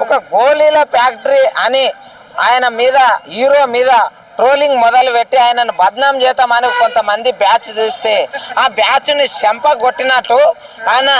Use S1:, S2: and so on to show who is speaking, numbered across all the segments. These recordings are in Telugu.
S1: ఒక గోళీల ఫ్యాక్టరీ అని ఆయన మీద హీరో మీద ట్రోలింగ్ మొదలు పెట్టి ఆయనను బద్నాం చేద్దామని కొంతమంది బ్యాచ్ చేస్తే ఆ బ్యాచ్ని చెంపగొట్టినట్టు ఆయన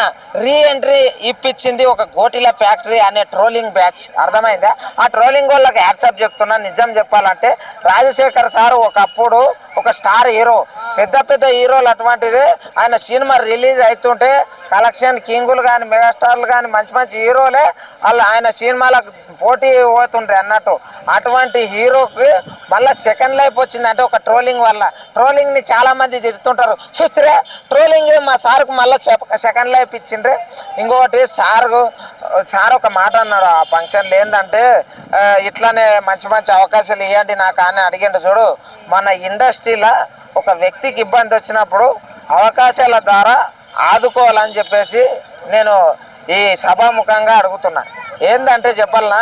S1: రీ ఎంట్రీ ఇప్పించింది ఒక గోటిల ఫ్యాక్టరీ అనే ట్రోలింగ్ బ్యాచ్. అర్థమైందా? ఆ ట్రోలింగ్ వాళ్ళకి యాడ్సప్ చెప్తున్నా. నిజం చెప్పాలంటే రాజశేఖర్ సార్ ఒకప్పుడు ఒక స్టార్ హీరో, పెద్ద పెద్ద హీరోలు అటువంటిది ఆయన సినిమా రిలీజ్ అవుతుంటే కలెక్షన్ కింగులు కానీ మెగాస్టార్లు కానీ మంచి మంచి హీరోలే వాళ్ళు ఆయన సినిమాలకు పోటీ పోతుండ్రి అన్నట్టు. అటువంటి హీరోకి మళ్ళీ సెకండ్ లైఫ్ వచ్చిందంటే ఒక ట్రోలింగ్ వల్ల. ట్రోలింగ్ని చాలామంది తిడుతుంటారు, చూస్తే ట్రోలింగ్ మా సార్కు మళ్ళీ సెకండ్ లైఫ్ ఇచ్చిండ్రే. ఇంకొకటి సార్ ఒక మాట అన్నాడు ఆ ఫంక్షన్లో, ఏంటంటే ఇట్లానే మంచి మంచి అవకాశాలు ఇవ్వండి నాకు అని అడిగిండు. చూడు, మన ఇండస్ట్రీలో ఒక వ్యక్తికి ఇబ్బంది వచ్చినప్పుడు అవకాశాల ద్వారా ఆదుకోవాలని చెప్పేసి నేను ఈ సభాముఖంగా అడుగుతున్నా. ఏంటంటే చెప్పాలనా,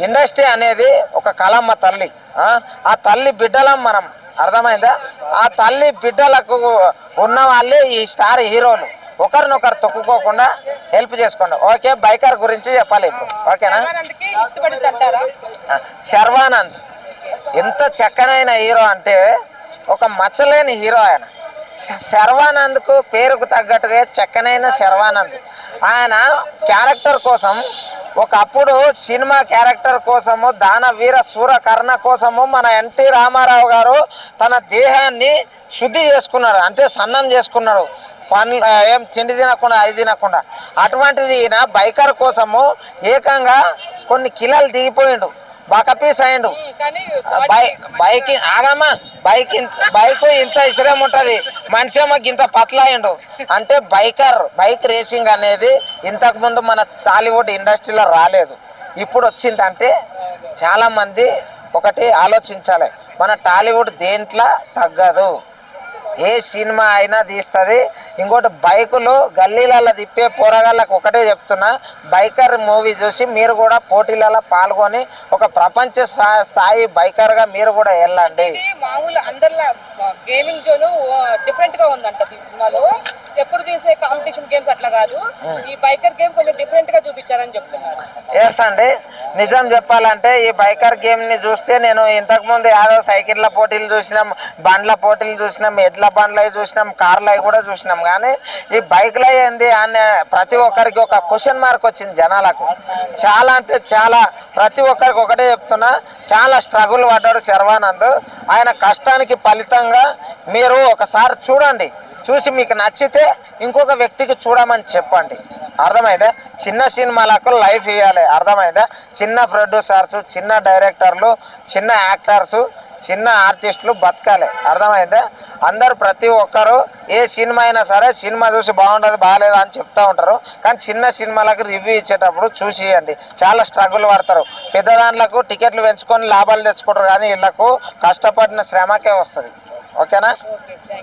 S1: ఇండస్ట్రీ అనేది ఒక కళమ్మ తల్లి. ఆ తల్లి బిడ్డలం మనం. అర్థమైందా? ఆ తల్లి బిడ్డలకు ఉన్న వాళ్ళే ఈ స్టార్ హీరోలు. ఒకరినొకరు తొక్కుకోకుండా హెల్ప్ చేసుకోండి. ఓకే, బైకర్ గురించి చెప్పాలి ఇప్పుడు. ఓకేనా? శర్వానంద్ ఎంత చక్కనైన హీరో అంటే ఒక మచ్చలేని హీరో ఆయన. శర్వానంద్కు పేరుకు తగ్గట్టుగా చక్కనైన శర్వానంద్. ఆయన క్యారెక్టర్ కోసం ఒకప్పుడు సినిమా క్యారెక్టర్ కోసము దానవీర సూరకర్ణ కోసము మన ఎన్టీ రామారావు గారు తన దేహాన్ని శుద్ధి చేసుకున్నాడు, అంటే సన్నం చేసుకున్నాడు, పనులు ఏం తిండి తినకుండా అది తినకుండా. అటువంటిది ఈయన బైకర్ కోసము ఏకంగా కొన్ని కిలోలు దిగిపోయిండు, బకపీస్ అయిండు. బైక్ ఆగమ్మా, బైక్ ఇంత ఇసురేం ఉంటుంది, మనిషి ఏమో ఇంత పట్ల అయిండు. అంటే బైక్ రేసింగ్ అనేది ఇంతకుముందు మన టాలీవుడ్ ఇండస్ట్రీలో రాలేదు, ఇప్పుడు వచ్చిందంటే చాలామంది ఒకటి ఆలోచించాలి. మన టాలీవుడ్ దేంట్లో తగ్గదు, ఏ సినిమా అయినా తీస్తుంది. ఇంకోటి బైకులు గల్లీలలో తిప్పే పోరగాళ్ళకు ఒకటే చెప్తున్నా, బైకర్ మూవీ చూసి మీరు కూడా పోటీలలో పాల్గొని ఒక ప్రపంచ స్థాయి బైకర్గా మీరు కూడా వెళ్ళండి.
S2: మామూలు అందరిలా గేమింగ్ జోన్ డిఫరెంట్గా ఉందంట సినిమాలో. ఎప్పుడు తీసే కాంపిటీషన్ గేమ్స్ అట్లా కాదు, ఈ బైకర్ గేమ్ కొంచెం డిఫరెంట్గా చూపించారని చెప్తున్నారు.
S1: ఎస్ అండి, నిజం చెప్పాలంటే ఈ బైకర్ గేమ్ని చూస్తే నేను ఇంతకుముందు ఏదో సైకిళ్ళ పోటీలు చూసినాం, బండ్ల పోటీలు చూసినాం, ఎడ్ల బండ్లవి చూసినాం, కార్లవి కూడా చూసినాం. కానీ ఈ బైక్లో ఏంది అనే ప్రతి ఒక్కరికి ఒక క్వశ్చన్ మార్క్ వచ్చింది జనాలకు. చాలా అంటే చాలా, ప్రతి ఒక్కరికి ఒకటే చెప్తున్నా, చాలా స్ట్రగుల్ పడ్డాడు శర్వానంద్. ఆయన కష్టానికి ఫలితంగా మీరు ఒకసారి చూడండి, చూసి మీకు నచ్చితే ఇంకొక వ్యక్తికి చూడమని చెప్పండి. అర్థమైందా? చిన్న సినిమాలకు లైఫ్ ఇవ్వాలి. అర్థమైందా? చిన్న ప్రొడ్యూసర్స్, చిన్న డైరెక్టర్లు, చిన్న యాక్టర్సు, చిన్న ఆర్టిస్టులు బతకాలి. అర్థమైందా? అందరు ప్రతి ఒక్కరు ఏ సినిమా అయినా సరే సినిమా చూసి బాగుండదు బాగాలేదు అని చెప్తూ ఉంటారు, కానీ చిన్న సినిమాలకు రివ్యూ ఇచ్చేటప్పుడు చూసి ఇవ్వండి. చాలా స్ట్రగుల్ పడతారు. పెద్ద దాంట్లకు టికెట్లు పెంచుకొని లాభాలు తెచ్చుకుంటారు, కానీ వీళ్ళకు కష్టపడిన శ్రమకే వస్తుంది. ఓకేనా?